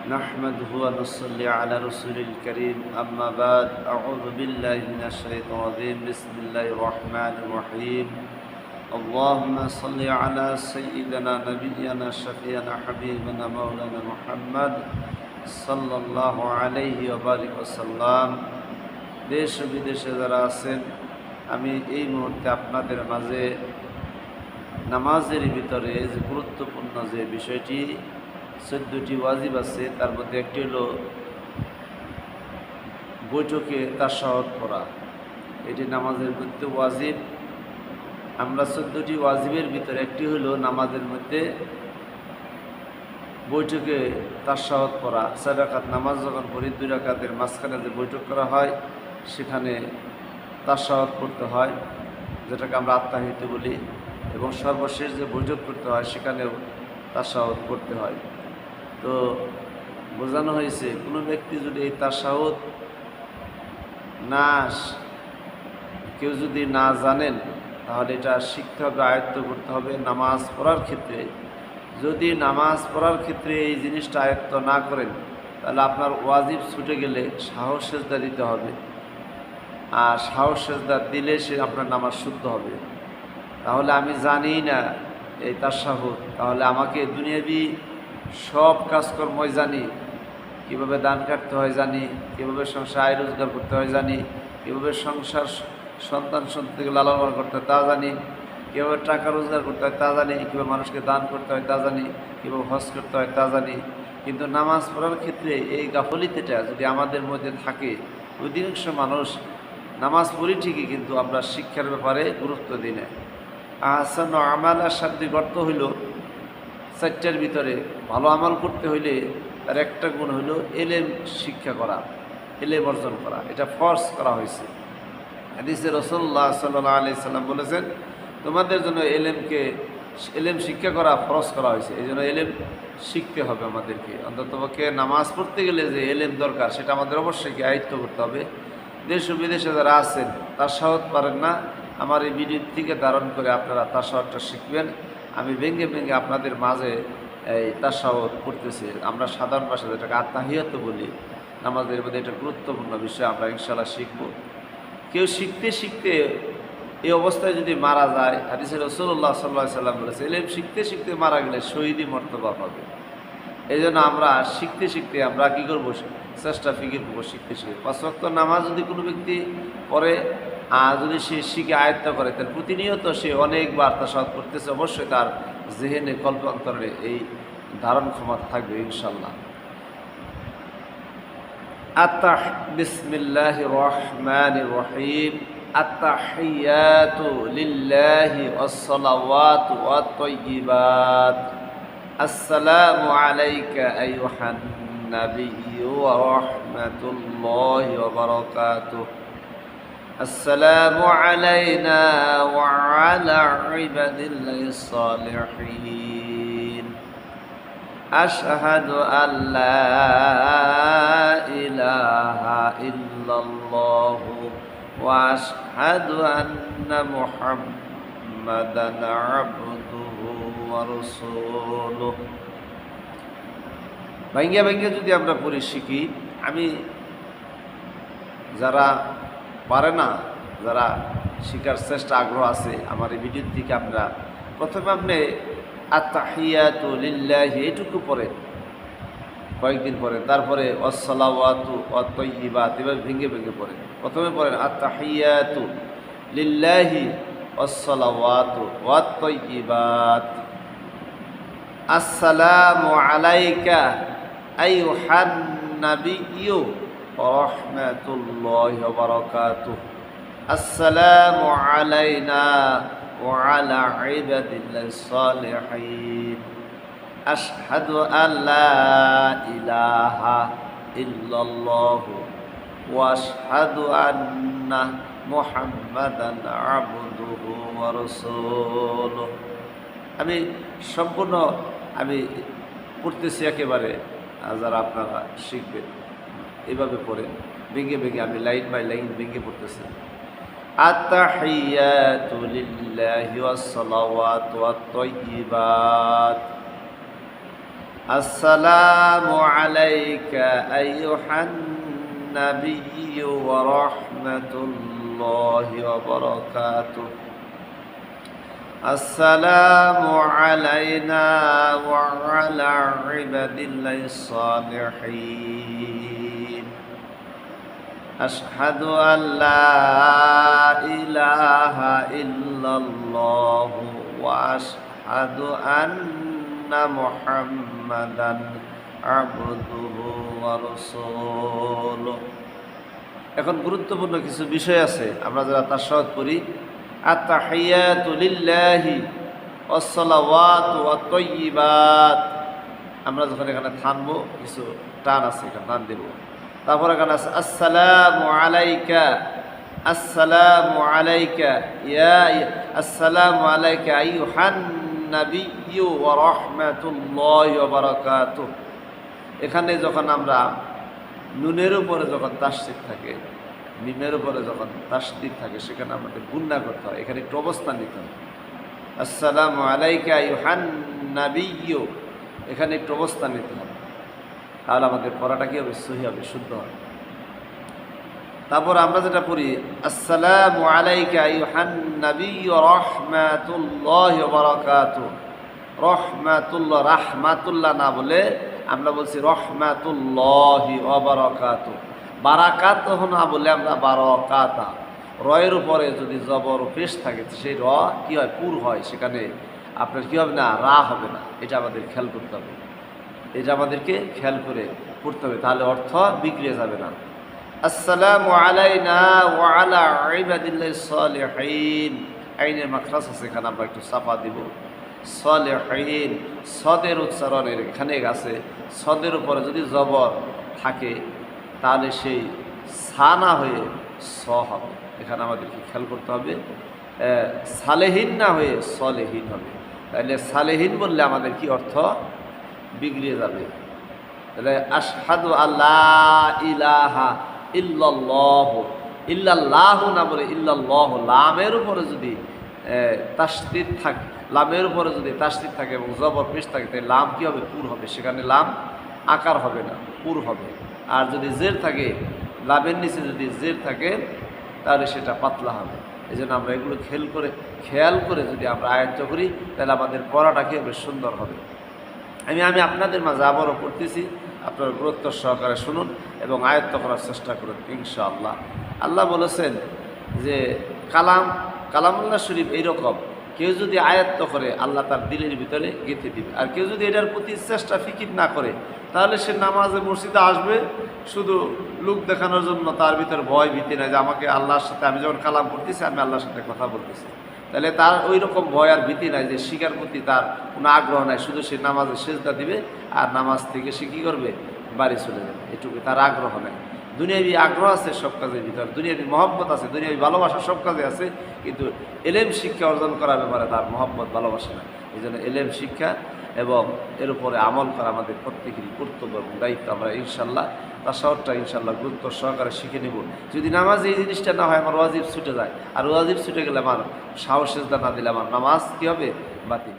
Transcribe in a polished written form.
نحمده ونصلي على رسول الكريم أما بعد أعوذ بالله من الشيطان الرجيم بسم الله الرحمن الرحيم اللهم صل على سيدنا نبينا شفيعنا حبيبنا مولانا محمد صلى الله عليه وبارك وسلم দেশ ও বিদেশে যারা আছেন আমি এই মুহূর্তে আপনাদের মাঝে নামাজের ভিতরে যে গুরুত্বপূর্ণ যে বিষয়টি 14টি ওয়াজিব আছে তার মধ্যে একটি হলো বৈঠকে তাশাহুদ পড়া। এটি নামাজের মধ্যে ওয়াজিব। আমরা 14টি ওয়াজিবের ভিতরে একটি হলো নামাজের মধ্যে বৈঠকে তাশাহুদ পড়া। 4 রাকাত নামাজ যখন পড়ি 2 রাকাতের মাঝখানে যে বৈঠক করা হয় সেখানে তাশাহুদ পড়তে হয়, যেটাকে আমরা আত্তাহিয়াত বলি, এবং সর্বশেষ যে বৈঠক করতে হয় সেখানেও তাশাহুদ পড়তে হয়। তো বোঝানো হয়েছে কোনো ব্যক্তি যদি এই তাশাহুদ কেউ যদি না জানেন তাহলে এটা শিখতে হবে, আয়ত্ত করতে হবে। নামাজ পড়ার ক্ষেত্রে যদি নামাজ পড়ার ক্ষেত্রে এই জিনিসটা আয়ত্ত না করেন তাহলে আপনার ওয়াজিব ছুটে গেলে সাহস সেজদা দিতে হবে, আর সাহস সেজদা দিলে সে আপনার নামাজ শুদ্ধ হবে। তাহলে আমি জানি না এই তাশাহুদ, তাহলে আমাকে দুনিয়াবি সব কাজকর্মই জানি, কীভাবে দান কাটতে হয় জানি, কীভাবে সংসার আয় রোজগার করতে হয় জানি, কীভাবে সংসার সন্তানকে লালন পালন করতে হয় তা জানি, কীভাবে টাকা রোজগার করতে হয় তা জানি, কীভাবে মানুষকে দান করতে হয় তা জানি, কীভাবে হজ করতে হয় তা জানি, কিন্তু নামাজ পড়ার ক্ষেত্রে এই গাফলিতেটা যদি আমাদের মধ্যে থাকে, অধিকাংশ মানুষ নামাজ পড়ি ঠিকই কিন্তু আমরা শিক্ষার ব্যাপারে গুরুত্ব দিই না। আহসান আমালার শাব্দিক অর্থ হইল 4টার ভিতরে ভালো আমল করতে হইলে তার একটা গুণ হইল এলেম শিক্ষা করা, এলেম অর্জন করা। এটা ফরজ করা হয়েছে। হাদিসে রাসূলুল্লাহ সাল্লাল্লাহু আলাইহি সাল্লাম বলেছেন, তোমাদের জন্য এলেম শিক্ষা করা ফরজ করা হয়েছে। এই জন্য এলেম শিখতে হবে আমাদেরকে। অন্ততপক্ষে নামাজ পড়তে গেলে যে এলেম দরকার সেটা আমাদের অবশ্যই আয়ত্ত করতে হবে। দেশ ও বিদেশে যারা আছেন তাশাহুদ পারেন না, আমার এই ভিডিও থেকে ধারণ করে আপনারা তাশাহুদটা শিখবেন। আমি ভেঙে ভেঙে আপনাদের মাঝে এই তাশাহুদ করতেছি। আমরা সাধারণ ভাষায় যেটাকে আত্তাহিয়াত বলি, নামাজের মধ্যে এটা গুরুত্বপূর্ণ বিষয়। আমরা ইনশাআল্লাহ শিখব। কেউ শিখতে শিখতে এই অবস্থায় যদি মারা যায়, হাদিসে রাসূলুল্লাহ সাল্লাল্লাহু আলাইহি সাল্লাম বলেছে, এলেম শিখতে শিখতে মারা গেলে শহীদি মর্তবা পাবে। এই জন্য আমরা শিখতে শিখতে আমরা কী করবো, চেষ্টা ফিকির করবো শিখতে শিখতে। 5 ওয়াক্ত নামাজ যদি কোনো ব্যক্তি পড়ে আর যদি সে শিখে আয়ত্ত করে, তার প্রতিনিয়ত সে অনেকবার তাশাহুদ করতেছে, অবশ্যই তার জেহেনে কল্পান্তরে এই ধারণ ক্ষমতা থাকবে ইনশাআল্লাহ। বিসমিল্লাহির রহমানির রহিম। আত্তাহিয়াতু লিল্লাহি ওয়াস-সালাওয়াতু ওয়াত-তাইয়্যিবাত। আসসালামু আলাইকা আইয়ুহান নাবিয়্যু ওয়া রাহমাতুল্লাহি ওয়া বারাকাতুহু। আসসালামু আলাইনা ওয়া আলা ইবাদিল্লাহিস সালিহিন। আশহাদু আল্লা ইলাহা ইল্লাল্লাহু ওয়া আশহাদু আন্না মুহাম্মাদান আবদুহু ওয়া রাসূলুহু। ভাঙ্গা ভাঙ্গা যদি আমরা পড়ে শিখি, আমি যারা পারে না, যারা শিখার চেষ্টা আগ্রহ আছে, আমার এই ভিডিও থেকে আপনারা প্রথমে আপনি আত্তাহিয়াতু লিল্লাহি এটুকু পড়েন, কয়েকদিন পড়েন, তারপরে ওয়াস-সালাওয়াতু ওয়াত-তাইয়্যিবাত এভাবে ভেঙে ভেঙে পড়েন। প্রথমে পড়েন আত্তাহিয়াতু লিল্লাহি ওয়াস-সালাওয়াতু ওয়াত-তাইয়্যিবাত। আসসালামু আলাইকা আইয়ুহান নাবিয়্যু ওয়া রাহমাতুল্লাহি ওয়া বারাকাতুহু। আসসালামু আলাইনা ওয়া আলা ইবাদিল্লাহিস সালিহিন। আশহাদু আল্লা ইলাহা ইল্লাল্লাহু ওয়া আশহাদু আন্না মুহাম্মাদান আবদুহু ওয়া রাসূলুহু। আমি সম্পূর্ণ পড়তেছি একেবারে, যারা আপনারা শিখবেন এভাবে পড়েন, ভেঙে ভেঙে আমি লাইন বাই লাইন ভেঙে পড়তেছি। আত্তাহিয়াতু লিল্লাহি ওয়াস-সালাওয়াতু ওয়াত-তাইয়্যিবাত। আসসালামু আলাইকা আইয়ুহান নাবিয়্যু ওয়া রাহমাতুল্লাহি ওয়া বারাকাতুহু আসসালামু আলাইনা ওয়া আলা ইবাদিল্লাহিস সালিহিন আশহাদু আল্লা ইলাহা ইল্লাল্লাহু ওয়া আশহাদু আন্না মুহাম্মাদান আবদুহু ওয়া রাসূলুহু। এখন গুরুত্বপূর্ণ কিছু বিষয় আছে, আমরা যারা তাশাহুদ পড়ি, আত-তাহিয়াতু লিল্লাহি ওয়াস-সালাওয়াতু ওয়াত-তাইয়্যিবাত, আমরা যখন এখানে থামবো কিছু টান আছে, এখানে টান দেব। তারপর এখানে আছে আসসালামু আলাইকা, আসসালামু আলাইকা আসসালামু আলাইকা আইয়ুহান নাবিয়্যু ওয়া রাহমাতুল্লাহি ওয়া বারাকাতুহু। এখানে যখন আমরা নুনের উপরে যখন তাসদীদ থাকে, মিমের উপরে যখন তাসদীদ থাকে, সেখানে আমাদের গুণনা করতে হয়, এখানে একটু অবস্থান নিতে হয়। আসসালামু আলাইকা আইয়ুহান নাবিয়্যু, এখানে একটু অবস্থান নিতে হবে, তাহলে আমাদের পড়াটা কি হবে? সহি হবে, শুদ্ধ হবে। তারপর আমরা যেটা পড়ি আসসালামু আলাইকা আইয়ুহান নাবিয়্যু রাহমাতুল্লাহি ওয়া বারাকাতুহু, রহমাতুল্লাহ, রাহমাতুল্লাহ না বলে আমরা বলছি রহমাতুল্লাহি ওয়া বারাকাতুহু। বারাকাতুহু না বলে আমরা বারাকাতা, রয়ের উপরে যদি জবর পেশ থাকে সেই র কি হয়? পুর হয়, সেখানে আপনার কি হবে না? রা হবে না। এটা আমাদের খেয়াল করতে হবে, এটা আমাদেরকে খেয়াল করে পড়তে হবে, তাহলে অর্থ বিগড়ে যাবে না। আসসালামু আলাইনা ওয়া আলা ইবাদিল্লাহিস সালিহিন, আইনের মাখরাজ আছে, এখানে আমরা একটু চাপা দিব। সালিহিন, সদের উচ্চারণের এখানে আছে, সদের উপরে যদি জবর থাকে তাহলে সেই সানা হয়ে স হবে, এখানে আমাদেরকে খেয়াল করতে হবে। সালেহীন না হয়ে সলেহীন হবে, তাহলে সালেহীন বললে আমাদের কি অর্থ? বিগড়ে যাবে। তাহলে আশহাদু আল্লাহ ইলাহা ইল্লাল্লাহু, ইল্লাল্লাহু না বলে ইল্লাল্লাহু, লামের উপরে যদি তাসদীদ থাকে, লামের উপরে যদি তাসদীদ থাকে এবং জবর পেশ থাকে, তাহলে লাম কি হবে? পুর হবে, সেখানে লাম আকার হবে না, পুর হবে। আর যদি জের থাকে, লামের নিচে যদি জের থাকে তাহলে সেটা পাতলা হবে। এই জন্য আমরা এগুলো খেয়াল করে যদি আমরা আয়ত্ত করি, তাহলে আমাদের পড়াটা কি হবে? সুন্দর হবে। আমি আপনাদের মাঝে আবারও পড়তেছি, আপনারা গুরুত্ব সহকারে শুনুন এবং আয়ত্ত করার চেষ্টা করুন ইনশাআল্লাহ। আল্লাহ বলেছেন যে কালামুল্লাহ শরীফ এইরকম, কেউ যদি আয়ত্ত করে আল্লাহ তার দিলের ভিতরে গেঁথে দিবে। আর কেউ যদি এটার প্রতি চেষ্টা ফিকির না করে, তাহলে সে নামাজে মসজিদে আসবে শুধু লোক দেখানোর জন্য, তার ভিতরে ভয় ভীতি নাই যে আমাকে আল্লাহর সাথে, আমি যখন কালাম করতেছি আমি আল্লাহর সাথে কথা বলতেছি, তাহলে তার ওই রকম ভয় আর ভীতি নাই, যে শিকার প্রতি তার কোনো আগ্রহ নাই, শুধু সে নামাজে সেজদা দিবে আর নামাজ থেকে সে কী করবে? বাড়ি চলে যাবে, এটুকু তার আগ্রহ নাই। দুনিয়াবি আগ্রহ আছে সব কাজের ভিতর, দুনিয়াবি মহব্বত আছে, দুনিয়াবি ভালোবাসা সব কাজে আছে, কিন্তু এলেম শিক্ষা অর্জন করার ব্যাপারে তার মহব্বত ভালোবাসা না। এই জন্য এলেম শিক্ষা এবং এর উপরে আমল করা আমাদের প্রত্যেকেরই কর্তব্য এবং দায়িত্ব। আমরা ইনশাল্লাহ তাশাহুদটা ইনশাল্লাহ গুরুত্ব সহকারে শিখে নেব। যদি নামাজে এই জিনিসটা না হয়, আমার ওয়াজিব ছুটে যায়, আর ওয়াজিব ছুটে গেলে আমার সাহস সেজদা না দিলে আমার নামাজ কী হবে? বাতিল।